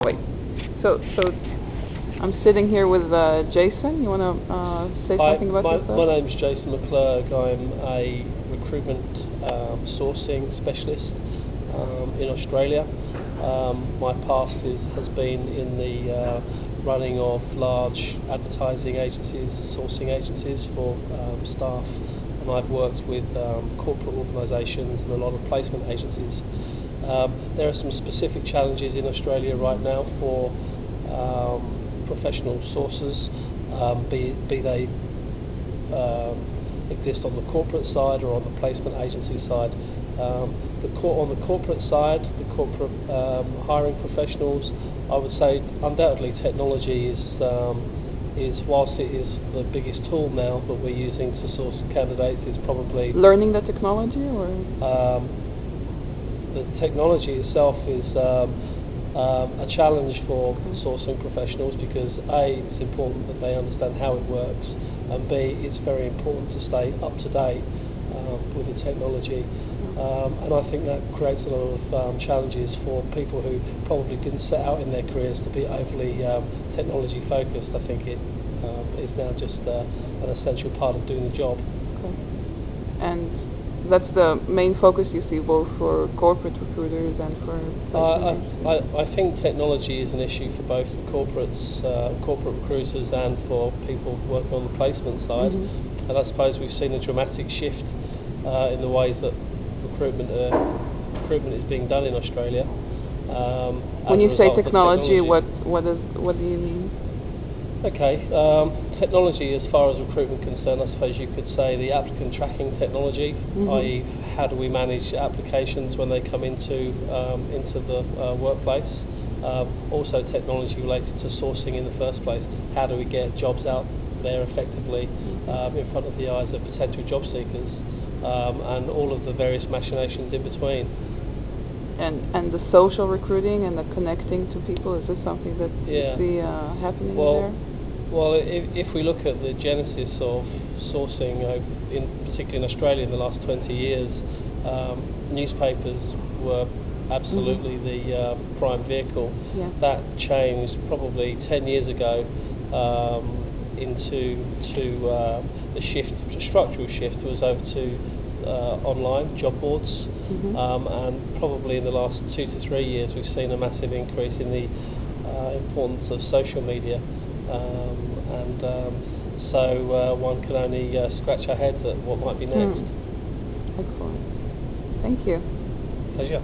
Wait. So I'm sitting here with Jason. You want to say something about yourself? My name is Jason McClurg. I'm a recruitment sourcing specialist in Australia. My past has been in the running of large advertising agencies, sourcing agencies for staff, and I've worked with corporate organisations and a lot of placement agencies. There are some specific challenges in Australia right now for professional sources, be they exist on the corporate side or on the placement agency side. On the corporate side, the corporate hiring professionals, I would say undoubtedly technology is whilst it is the biggest tool now that we're using to source candidates, is probably learning the technology, or the technology itself is a challenge for sourcing professionals, because A, it's important that they understand how it works, and B, it's very important to stay up to date with the technology. And I think that creates a lot of challenges for people who probably didn't set out in their careers to be overly technology focused. I think it is now just an essential part of doing the job. Okay. And that's the main focus you see, both for corporate recruiters and for I think technology is an issue for both the corporate recruiters and for people working on the placement side. And I suppose we've seen a dramatic shift in the ways that recruitment is being done in Australia. When you say technology, what do you mean? Okay, technology as far as recruitment concerned, I suppose you could say the applicant tracking technology, i.e. how do we manage applications when they come into the workplace. Also technology related to sourcing in the first place. How do we get jobs out there effectively in front of the eyes of potential job seekers, and all of the various machinations in between. And the social recruiting and the connecting to people, is this something that you see happening there? Well, if we look at the genesis of sourcing, particularly in Australia in the last 20 years, newspapers were absolutely the prime vehicle. Yeah. That changed probably 10 years ago into the shift, the structural shift was over to online job boards, and probably in the last 2 to 3 years we've seen a massive increase in the importance of social media, so one can only scratch our heads at what might be next. Excellent. Thank you. Pleasure.